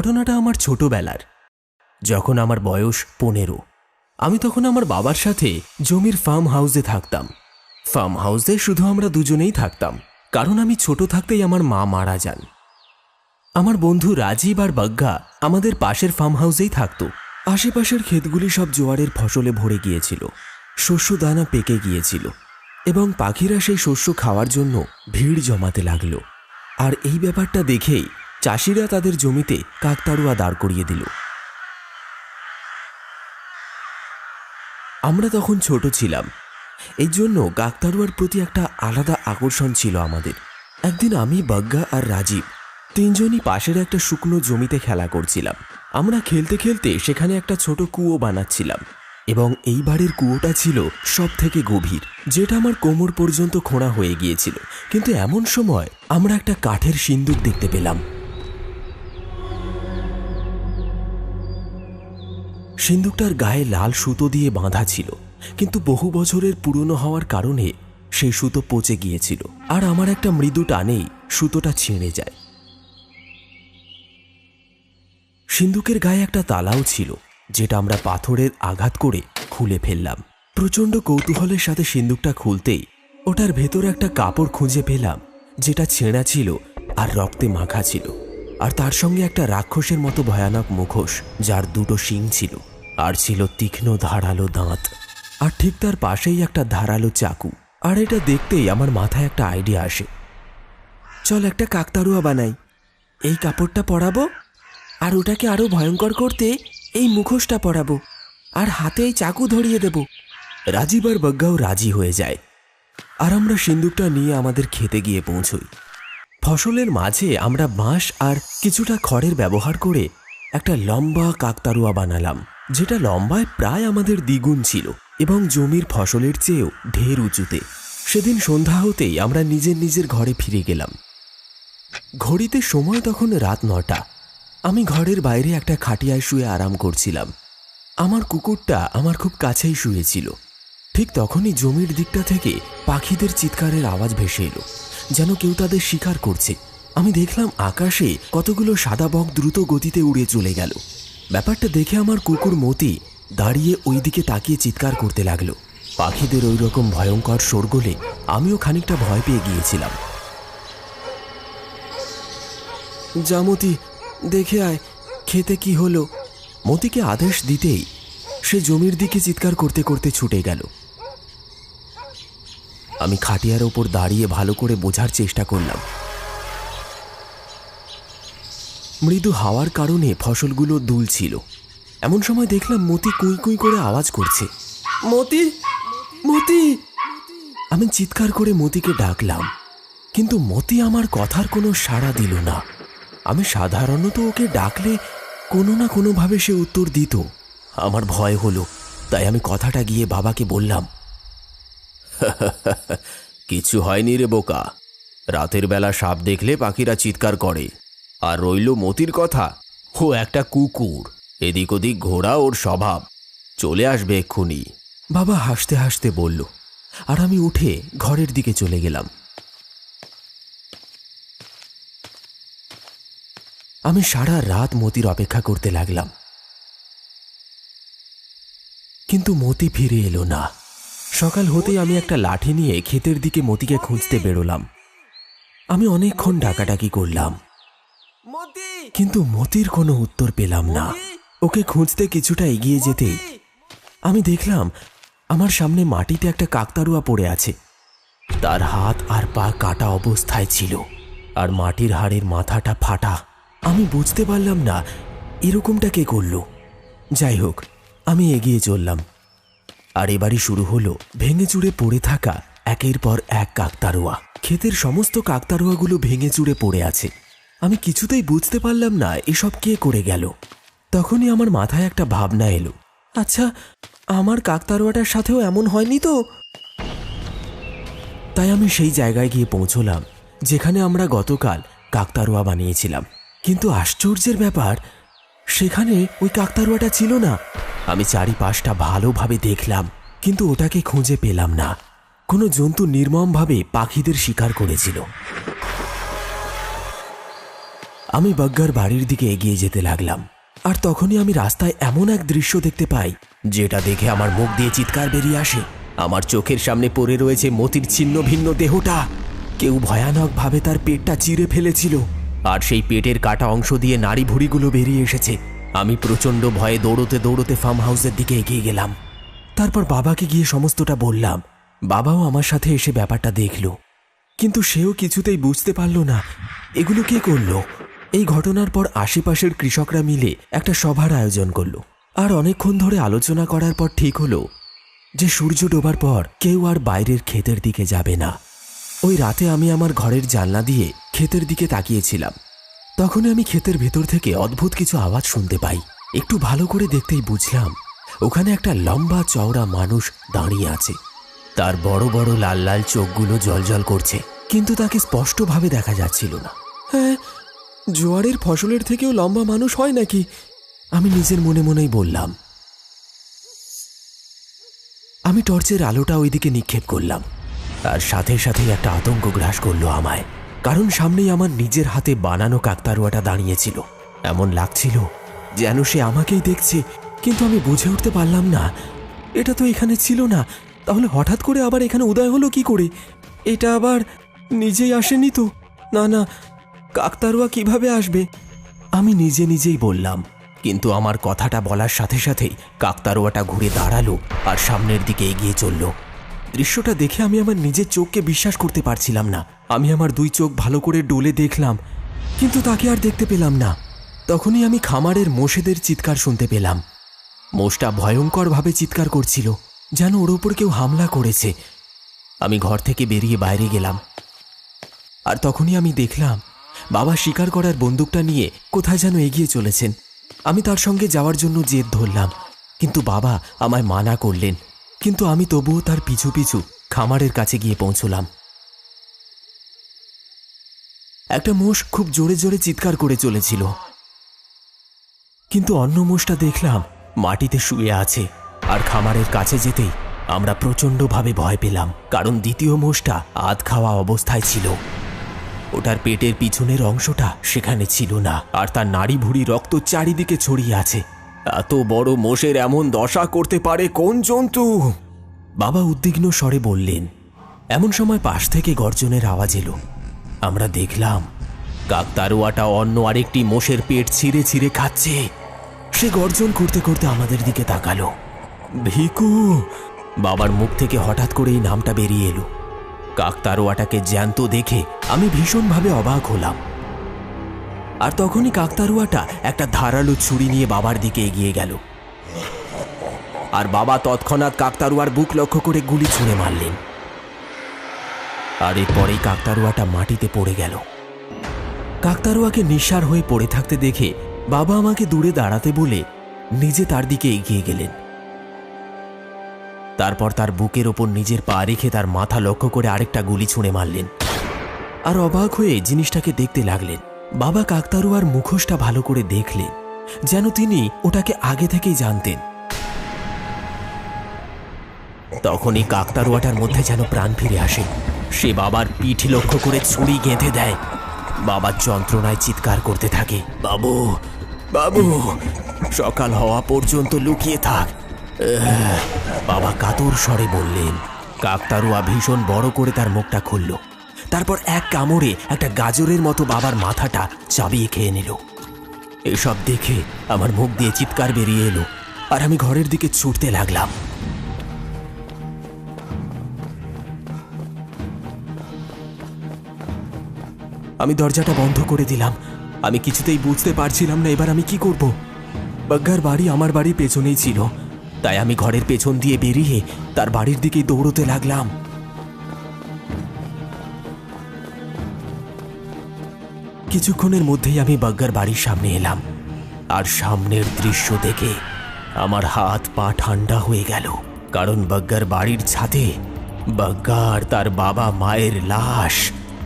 ঘটনাটা আমার ছোটবেলার, যখন আমার বয়স 15। আমি তখন আমার বাবার সাথে জমির ফার্ম হাউসে থাকতাম। ফার্ম হাউসে শুধু আমরা দুজনেই থাকতাম, কারণ আমি ছোট থাকতেই আমার মা মারা যান। আমার বন্ধু রাজীব আর বগ্গা আমাদের পাশের ফার্ম হাউসেই থাকত। আশেপাশের ক্ষেতগুলি সব জোয়ারের ফসলে ভরে গিয়েছিল, শস্য দানা পেকে গিয়েছিল এবং পাখিরা সেই শস্য খাওয়ার জন্য ভিড় জমাতে লাগলো। আর এই ব্যাপারটা দেখেই চাষিরা তাদের জমিতে কাকতাড়ুয়া দাঁড় করিয়ে দিল। আমরা তখন ছোট ছিলাম, এই জন্য কাকতাড়ুয়ার প্রতি একটা আলাদা আকর্ষণ ছিল আমাদের। একদিন আমি, বগ্গা আর রাজীব তিনজনই পাশের একটা শুকনো জমিতে খেলা করছিলাম। আমরা খেলতে খেলতে সেখানে একটা ছোট কুয়ো বানাচ্ছিলাম এবং এই বাড়ির কুয়োটা ছিল সব থেকে গভীর, যেটা আমার কোমর পর্যন্ত খোঁড়া হয়ে গিয়েছিল। কিন্তু এমন সময় আমরা একটা কাঠের সিন্দুক দেখতে পেলাম। সিন্দুকটার গায়ে লাল সুতো দিয়ে বাঁধা ছিল, কিন্তু বহু বছরের পুরনো হওয়ার কারণে সেই সুতো পচে গিয়েছিল আর আমার একটা মৃদু টানেই সুতোটা ছিঁড়ে যায়। সিন্দুকের গায়ে একটা তালাও ছিল, যেটা আমরা পাথরের আঘাত করে খুলে ফেললাম। প্রচণ্ড কৌতূহলের সাথে সিন্দুকটা খুলতেই ওটার ভেতরে একটা কাপড় খুঁজে পেলাম, যেটা ছেঁড়া ছিল আর রক্তে মাখা ছিল, আর তার সঙ্গে একটা রাক্ষসের মতো ভয়ানক মুখোশ, যার দুটো শিং ছিল আর ছিল তীক্ষ্ণ ধারালো দাঁত, আর ঠিক তার পাশেই একটা ধারালো চাকু। আর এটা দেখতেই আমার মাথায় একটা আইডিয়া আসে, চল একটা কাকতাড়ুয়া বানাই। এই কাপড়টা পরাবো আর ওটাকে আরো ভয়ঙ্কর করতে এই মুখোশটা পরাবো আর হাতে এই চাকু ধরিয়ে দেব। রাজীব আর বগ্গাও রাজি হয়ে যায় আর আমরা সিন্দুকটা নিয়ে আমাদের খেতে গিয়ে পৌঁছই। ফসলের মাঝে আমরা বাঁশ আর কিছুটা খড়ের ব্যবহার করে একটা লম্বা কাকতাড়ুয়া বানালাম, যেটা লম্বায় প্রায় আমাদের দ্বিগুণ ছিল এবং জমির ফসলের চেয়েও ঢের উঁচুতে। সেদিন সন্ধ্যা হতেই আমরা নিজের নিজের ঘরে ফিরে গেলাম। ঘড়িতে সময় তখন রাত 9টা। আমি ঘরের বাইরে একটা খাটিয়ায় শুয়ে আরাম করছিলাম। আমার কুকুরটা আমার খুব কাছেই শুয়েছিল। ঠিক তখনই জমির দিকটা থেকে পাখিদের চিৎকারের আওয়াজ ভেসে এলো, যেন কেউ তাদের শিকার করছে। আমি দেখলাম আকাশে কতগুলো সাদা বক দ্রুত গতিতে উড়ে চলে গেল। ব্যাপারটা দেখে আমার কুকুর মতি দাঁড়িয়ে ওই দিকে তাকিয়ে চিৎকার করতে লাগলো। পাখিদের ওই রকম ভয়ঙ্কর শোরগোলে আমিও খানিকটা ভয় পেয়ে গিয়েছিলাম। যা মতি, দেখে আয় খেতে কি হলো। মতিকে আদেশ দিতেই সে জমির দিকে চিৎকার করতে করতে ছুটে গেল। আমি খাটিয়ার ওপর দাঁড়িয়ে ভালো করে বোঝার চেষ্টা করলাম। মৃদু হাওয়ার কারণে ফসলগুলো দুলছিল। এমন সময় দেখলাম মতি কুই কুই করে আওয়াজ করছে, মতি, মতি। আমি চিৎকার করে মতিকে ডাকলাম, কিন্তু মতি আমার কথার কোনো সাড়া দিল না। আমি সাধারণত ওকে ডাকলে কোনো না কোনোভাবে সে উত্তর দিত। আমার ভয় হলো, তাই আমি কথাটা গিয়ে বাবাকে বললাম, কিছু হয়নি রে বোকা, রাতের বেলা সাপ দেখলে পাখিরা চিৎকার করে। আর রইল মতির কথা, ও একটা কুকুর, এদিক ওদিক ঘোরা ওর স্বভাব, চলে আসবে এক্ষুনি। বাবা হাসতে হাসতে বলল, আর আমি উঠে ঘরের দিকে চলে গেলাম। আমি সারা রাত মতির অপেক্ষা করতে লাগলাম, কিন্তু মতি ফিরে এলো না। সকাল হতেই আমি একটা লাঠি নিয়ে ক্ষেতের দিকে মতিকে খুঁজতে বেরোলাম। আমি অনেকক্ষণ ডাকাডাকি করলাম, কিন্তু মতির কোনো উত্তর পেলাম না। ওকে খুঁজতে কিছুটা এগিয়ে যেতেই আমি দেখলাম আমার সামনে মাটিতে একটা কাকতাড়ুয়া পড়ে আছে। তার হাত আর পা কাটা অবস্থায় ছিল আর মাটির হাড়ের মাথাটা ফাটা। আমি বুঝতে পারলাম না এরকমটা কে করলো। যাই হোক, আমি এগিয়ে চললাম আর এবারই শুরু হলো ভেঙে চুড়ে পড়ে থাকা একের পর এক কাকতাড়ুয়া। ক্ষেতের সমস্ত কাকতাড়ুয়াগুলো ভেঙে চুড়ে পড়ে আছে। আমি কিছুতেই বুঝতে পারলাম না এসব কে করে গেল। তখনই আমার মাথায় একটা ভাবনা এলো, আচ্ছা আমার কাকতাড়ুয়াটার সাথেও এমন হয়নি তো? তাই আমি সেই জায়গায় গিয়ে পৌঁছলাম যেখানে আমরা গতকাল কাকতাড়ুয়া বানিয়েছিলাম। কিন্তু আশ্চর্যের ব্যাপার, সেখানে ওই কাকতাড়ুয়াটা ছিল না। আমি চারিপাশটা ভালোভাবে দেখলাম, কিন্তু ওটাকে খুঁজে পেলাম না। কোনো জন্তু নির্মমভাবে পাখিদের শিকার করেছিল। আমি বাগ্গার বাড়ির দিকে এগিয়ে যেতে লাগলাম, আর তখনই আমি রাস্তায় এমন এক দৃশ্য দেখতে পাই যেটা দেখে আমার মুখ দিয়ে চিৎকার বেরিয়ে আসে। আমার চোখের সামনে পড়ে রয়েছে মতির ছিন্ন ভিন্ন দেহটা। কেউ ভয়ানকভাবে তার পেটটা চিরে ফেলেছিল, আর সেই পেটের কাটা অংশ দিয়ে নাড়ি ভুঁড়িগুলো বেরিয়ে এসেছে। আমি প্রচণ্ড ভয়ে দৌড়তে দৌড়তে ফার্ম হাউসের দিকে এগিয়ে গেলাম। তারপর বাবাকে গিয়ে সমস্তটা বললাম। বাবাও আমার সাথে এসে ব্যাপারটা দেখল, কিন্তু সেও কিছুতেই বুঝতে পারল না এগুলো কে করলো। এই ঘটনার পর আশেপাশের কৃষকরা মিলে একটা সভার আয়োজন করলো, আর অনেকক্ষণ ধরে আলোচনা করার পর ঠিক হলো যে সূর্য ডোবার পর কেউ আর বাইরের ক্ষেতের দিকে যাবে না। ওই রাতে আমি আমার ঘরের জানলা দিয়ে ক্ষেতের দিকে তাকিয়েছিলাম। তখনই আমি ক্ষেতের ভেতর থেকে অদ্ভুত কিছু আওয়াজ শুনতে পাই। একটু ভালো করে দেখতেই বুঝলাম ওখানে একটা লম্বা চওড়া মানুষ দাঁড়িয়ে আছে। তার বড় বড় লাল লাল চোখগুলো জ্বলজ্বল করছে, কিন্তু তাকে স্পষ্টভাবে দেখা যাচ্ছিল না। হ্যাঁ, জোয়ারের ফসলের থেকেও লম্বা মানুষ হয় নাকি, আমি নিজের মনে মনেই বললাম। আমি টর্চের আলোটা ওইদিকে নিক্ষেপ করলাম। তার সাথে সাথে একটা আতঙ্ক গ্রাস করলো আমায়, কারণ সামনেই আমার নিজের হাতে বানানো কাকতাড়ুয়াটা দাঁড়িয়েছিল। এমন লাগছিল যেন সে আমাকেই দেখছে, কিন্তু আমি বুঝে উঠতে পারলাম না এটা তো এখানে ছিল না। তাহলে হঠাৎ করে আবার এখানে উদয় হলো কি করে? এটা আবার নিজেই আসেনি তো? না না, কাকতাড়ুয়া কিভাবে আসবে? আমি নিজে নিজেই বললাম, কিন্তু আমার কথাটা বলার সাথে সাথেই কাকতাড়ুয়াটা ঘুরে দাঁড়ালো আর সামনের দিকে এগিয়ে চলল। দৃশ্যটা দেখে আমি আমার নিজের চোখকে বিশ্বাস করতে পারছিলাম না। আমি আমার দুই চোখ ভালো করে ডলে দেখলাম, কিন্তু তাকে আর দেখতে পেলাম না। তখনই আমি খামারের মোষেদের চিৎকার শুনতে পেলাম। মোষটা ভয়ঙ্করভাবে চিৎকার করছিল, যেন ওর ওপর কেউ হামলা করেছে। আমি ঘর থেকে বেরিয়ে বাইরে গেলাম, আর তখনই আমি দেখলাম বাবা শিকার করার বন্দুকটা নিয়ে কোথায় যেন এগিয়ে চলেছেন। আমি তার সঙ্গে যাওয়ার জন্য জেদ ধরলাম, কিন্তু বাবা আমায় মানা করলেন। কিন্তু আমি তবুও তার পিছু পিছু খামারের কাছে গিয়ে পৌঁছলাম। একটা মোষ খুব জোরে জোরে চিৎকার করে চলেছিল, কিন্তু অন্য মোষটা দেখলাম মাটিতে শুয়ে আছে। আর খামারের কাছে যেতেই আমরা প্রচণ্ডভাবে ভয় পেলাম, কারণ দ্বিতীয় মোষটা আধ খাওয়া অবস্থায় ছিল। ওটার পেটের পিছনের অংশটা সেখানে ছিল না, আর তার নাড়ি ভুড়ি রক্ত চারিদিকে ছড়িয়ে আছে। এত বড় মোষের এমন দশা করতে পারে কোন জন্তু? বাবা উদ্বিগ্ন স্বরে বললেন। এমন সময় পাশ থেকে গর্জনের আওয়াজ এলো। আমরা দেখলাম কাকতাড়ুয়াটা অন্য আরেকটি মোষের পেট ছিঁড়ে ছিঁড়ে খাচ্ছে। সে গর্জন করতে করতে আমাদের দিকে তাকালো। ভিকু! বাবার মুখ থেকে হঠাৎ করে এই নামটা বেরিয়ে এলো। কাকতাড়ুয়াটাকে জ্যান্ত দেখে আমি ভীষণভাবে অবাক হলাম। আর তখনই কাকতাড়ুয়াটা একটা ধারালো ছুরি নিয়ে বাবার দিকে এগিয়ে গেল, আর বাবা তৎক্ষণাৎ কাকতাড়ুয়ার বুক লক্ষ্য করে গুলি ছুঁড়ে মারলেন। আর এরপরেই কাকতাড়ুয়াটা মাটিতে পড়ে গেল। কাকতাড়ুয়াকে নিঃসার হয়ে পড়ে থাকতে দেখে বাবা আমাকে দূরে দাঁড়াতে বলে নিজে তার দিকে এগিয়ে গেলেন। তারপর তার বুকের ওপর নিজের পা রেখে তার মাথা লক্ষ্য করে আরেকটা গুলি ছুঁড়ে মারলেন, আর অবাক হয়ে জিনিসটাকে দেখতে লাগলেন। বাবা কাকতাড়ুয়ার মুখোশটা ভালো করে দেখলেন, যেন তিনি ওটাকে আগে থেকেই জানতেন। তখনই কাকতাড়ুয়াটার মধ্যে যেন প্রাণ ফিরে আসে। সে বাবার পিঠ লক্ষ্য করে ছুরি গেঁথে দেয়। বাবার যন্ত্রণায় চিৎকার করতে থাকে, বাবু বাবু, সকাল হওয়া পর্যন্ত লুকিয়ে থাক। বাবা কাতর স্বরে বললেন। কাকতাড়ুয়া ভীষণ বড় করে তার মুখটা খুলল, তারপর এক কামড়ে একটা গাজরের মতো বাবার মাথাটা চাবিয়ে খেয়ে নিল। এসব দেখে আমার মুখ দিয়ে চিৎকার বেরিয়ে এলো, আর আমি ঘরের দিকে ছুটতে লাগলাম। আমি দরজাটা বন্ধ করে দিলাম। আমি কিছুতেই বুঝতে পারছিলাম না এবার আমি কি করব। বাগ্গার বাড়ি আমার বাড়ির পেছনেই ছিল, তাই আমি ঘরের পেছন দিয়ে বেরিয়ে তার বাড়ির দিকে দৌড়তে লাগলাম। কিছুক্ষণের মধ্যেই আমি বাগ্গার বাড়ির সামনে এলাম, আর সামনের দৃশ্য দেখে আমার হাত পা ঠান্ডা হয়ে গেল, কারণ বাগ্গার বাড়ির ছাদে বাগ্গা আর তার বাবা মায়ের লাশ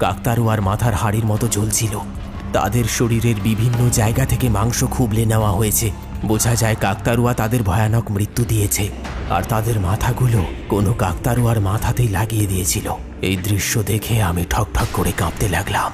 কাকতাড়ুয়ার মাথার হাড়ির মতো ঝুলছিল। তাদের শরীরের বিভিন্ন জায়গা থেকে মাংস খুবলে নেওয়া হয়েছে। বোঝা যায় কাকতাড়ুয়া তাদের ভয়ানক মৃত্যু দিয়েছে, আর তাদের মাথাগুলো কোনো কাকতাড়ুয়ার মাথাতেই লাগিয়ে দিয়েছিল। এই দৃশ্য দেখে আমি ঠকঠক করে কাঁপতে লাগলাম।